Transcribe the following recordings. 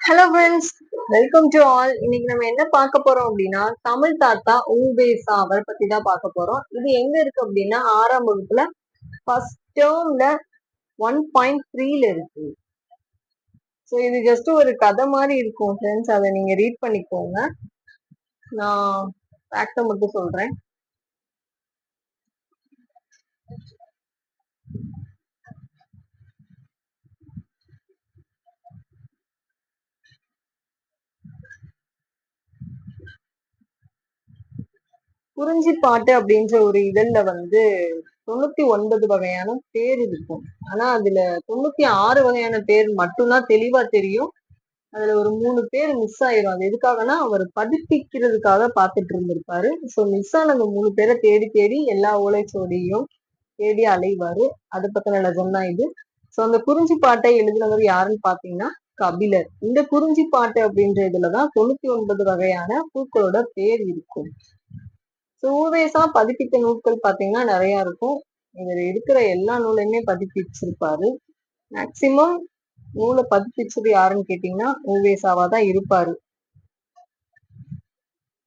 Hello friends, welcome to all. இன்னைக்கு நம்ம என்ன பார்க்க போறோம் அப்படின்னா, தமிழ் தாத்தா உ.வே.சா அவர் பத்தி தான் பார்க்க போறோம். இது எங்க இருக்கு அப்படின்னா, 6ஆம் வகுப்புல ஃபர்ஸ்ட் டேர்ம்ல 1.3ல இருக்கு. ஸோ இது ஜஸ்ட் ஒரு கதை மாதிரி இருக்கும் ஃப்ரெண்ட்ஸ். அதை நீங்க ரீட் பண்ணிக்கோங்க. நான் ஃபேக்டை மட்டும் சொல்றேன். குறிஞ்சிப்பாட்டு அப்படின்ற ஒரு இதழ்ல 99 வகையான பேர் இருக்கும். ஆனா அதுல 96 வகையான பேர் மட்டும்தான் தெளிவா தெரியும். அதுல ஒரு 3 பேர் மிஸ் ஆயிரும். அது எதுக்காகனா அவர் பதிப்பிக்கிறதுக்காக பாத்துட்டு இருந்திருப்பாரு. சோ மிஸ் ஆன அந்த 3 பேரை தேடி தேடி எல்லா ஓலைச்சுவடியும் தேடி அலைவாரு. அது பத்தின லெஜண்ட் தான் இது. சோ அந்த குறிஞ்சி பாட்டை எழுதினவர் யாருன்னு பாத்தீங்கன்னா கபிலர். இந்த குறிஞ்சி பாட்டு அப்படின்ற இதுலதான் 99 வகையான பூக்களோட பேர் இருக்கும். உ.வே.சா பதிப்பித்த நூல்கள் பாத்தீங்கன்னா நிறைய இருக்கும். இதுல இருக்கிற எல்லா நூலையுமே பதிப்பிச்சிருப்பாரு. மேக்சிமம் நூலை பதிப்பிச்சது யாருன்னு கேட்டீங்கன்னா உ.வே.சாவா தான் இருப்பாரு.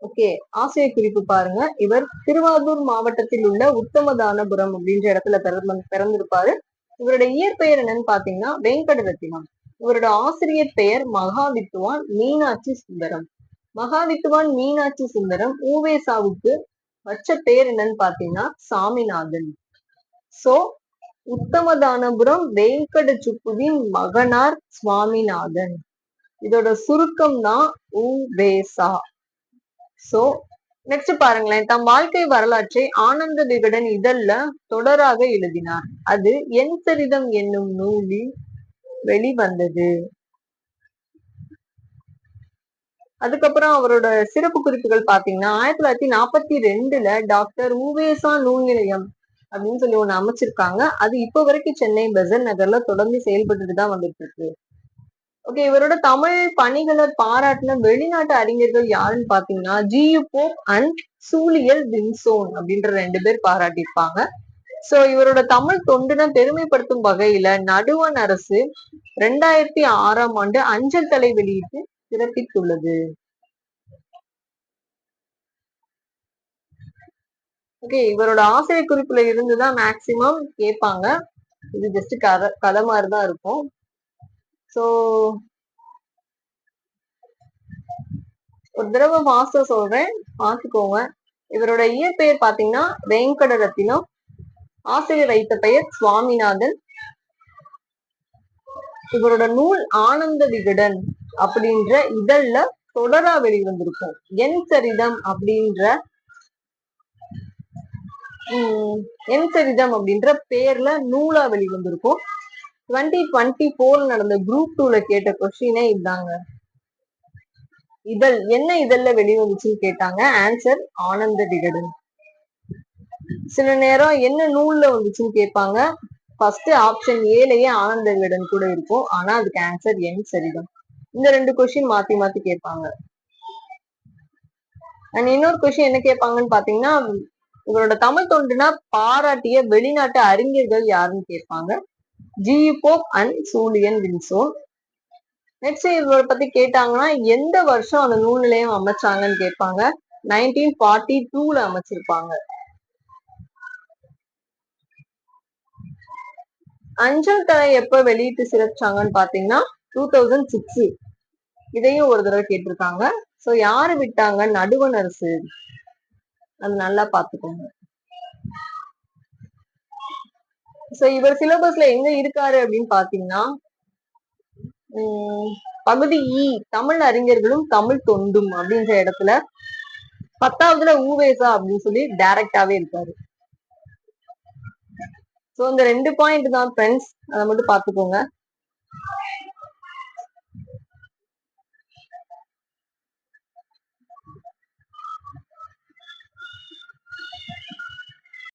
ஓகே, ஆசிரியர் குறிப்பு பாருங்க. இவர் திருவாரூர் மாவட்டத்தில் உள்ள உத்தமதானபுரம் அப்படின்ற இடத்துல பிறந்திருப்பாரு. இவருடைய இயற்பெயர் என்னன்னு பாத்தீங்கன்னா வெங்கடரத்தினம். இவரோட ஆசிரியர் பெயர் மகாவித்துவான் மீனாட்சி சுந்தரம். மகாவித்துவான் மீனாட்சி சுந்தரம் உ.வே.சாவுக்கு வச்ச பெயர் என்னன்னு பாத்தீங்கன்னா சாமிநாதன். சோ உத்தமதானபுரம் வெங்கட சுப்புவின் மகனார் சுவாமிநாதன். இதோட சுருக்கம் தான் உ.வே.சா. சோ நெக்ஸ்ட் பாருங்களேன். தம் வாழ்க்கை வரலாற்றை ஆனந்த விகடன் இதழ்ல தொடராக எழுதினார். அது என் சரிதம் என்னும் நூலில் வெளிவந்தது. அதுக்கப்புறம் அவரோட சிறப்பு குறிப்புகள் பாத்தீங்கன்னா 1942ல டாக்டர் உ.வே.சா நூல் நிலையம் அப்படின்னு சொல்லி ஒண்ணு அமைச்சிருக்காங்க. அது இப்ப வரைக்கும் சென்னை பெசன்ட் நகர்ல தொடர்ந்து செயல்பட்டுட்டு தான் வந்துட்டு இருக்கு. ஓகே, இவரோட தமிழ் பணிகளை பாராட்டின வெளிநாட்டு அறிஞர்கள் யாருன்னு பாத்தீங்கன்னா ஜி.யு. போப் அண்ட் சூலியல் வின்சோன் அப்படின்ற 2 பேர் பாராட்டியிருப்பாங்க. சோ இவரோட தமிழ் தொண்டுன பெருமைப்படுத்தும் வகையில நடுவண் அரசு 2006ஆம் ஆண்டு அஞ்சல் தலை வெளியிட்டு சிறப்பித்துள்ளது. ஓகே, இவரோட ஆசிரியர் குறிப்புல இருந்துதான் மேக்சிமம் கேட்பாங்க. இது ஜஸ்ட் கதை மாதிரிதான் இருக்கும். சோ ஒரு தடவை மாஸ்டர் சொல்றேன், பாத்துக்கோங்க. இவரோட இயற்பெயர் பாத்தீங்கன்னா வெங்கடரத்தினம். ஆசிரியர் வைத்த பெயர் சுவாமிநாதன். இவரோட நூல் ஆனந்த விகடன் அப்படின்ற இதழ்ல தொடரா வெளிவந்திருக்கும். என் சரிதம் அப்படின்ற பேர்ல நூலா வெளிவந்திருக்கும். 2024 நடந்த குரூப் 2ல கேட்ட கொஸ்டினே இதாங்க. இதழ் என்ன இதழ்ல வெளிவந்துச்சுன்னு கேட்டாங்க. ஆன்சர் ஆனந்த விகடன். சில நேரம் என்ன நூல்ல வந்துச்சுன்னு கேட்பாங்க. ஃபர்ஸ்ட் ஆப்ஷன் ஏலயே ஆனந்த விகடன் கூட இருக்கும். ஆனா அதுக்கு ஆன்சர் என் சரிதம். இந்த 2 கொஸ்டின் மாத்தி மாத்தி கேட்பாங்க. அண்ட் இன்னொரு கொஸ்டின் என்ன கேட்பாங்கன்னு பாத்தீங்கன்னா இவரோட தமிழ் தொண்டுனா பாராட்டிய வெளிநாட்டு அறிஞர்கள் யாருன்னு கேட்பாங்க. G U. Pope and Julien Vinson. Next இவரை பத்தி கேட்டாங்கன்னா எந்த வருஷம் அந்த நூல் நிலையம் அமைச்சாங்கன்னு கேட்பாங்க. 1942ல அமைச்சிருப்பாங்க. அஞ்சல் தலை எப்ப வெளியிட்டு சிறப்பிச்சாங்கன்னு பாத்தீங்கன்னா 2006. இதையும் ஒரு தடவை கேட்டிருக்காங்க. சோ யாரு விட்டாங்க? நடுவண் அரசு. அது நல்லா பாத்துக்கோங்க. சோ இவர் சிலபஸ்ல எங்க இருக்காரு அப்படின்னு பாத்தீங்கன்னா பகுதி இ தமிழ் அறிஞர்களும் தமிழ் தொண்டும் அப்படின்ற இடத்துல 10வதுல உ.வே.சா அப்படின்னு சொல்லி டைரக்டாவே இருக்காரு. சோ இந்த 2 பாயிண்ட் தான் ஃப்ரெண்ட்ஸ், அதை மட்டும் பாத்துக்கோங்க.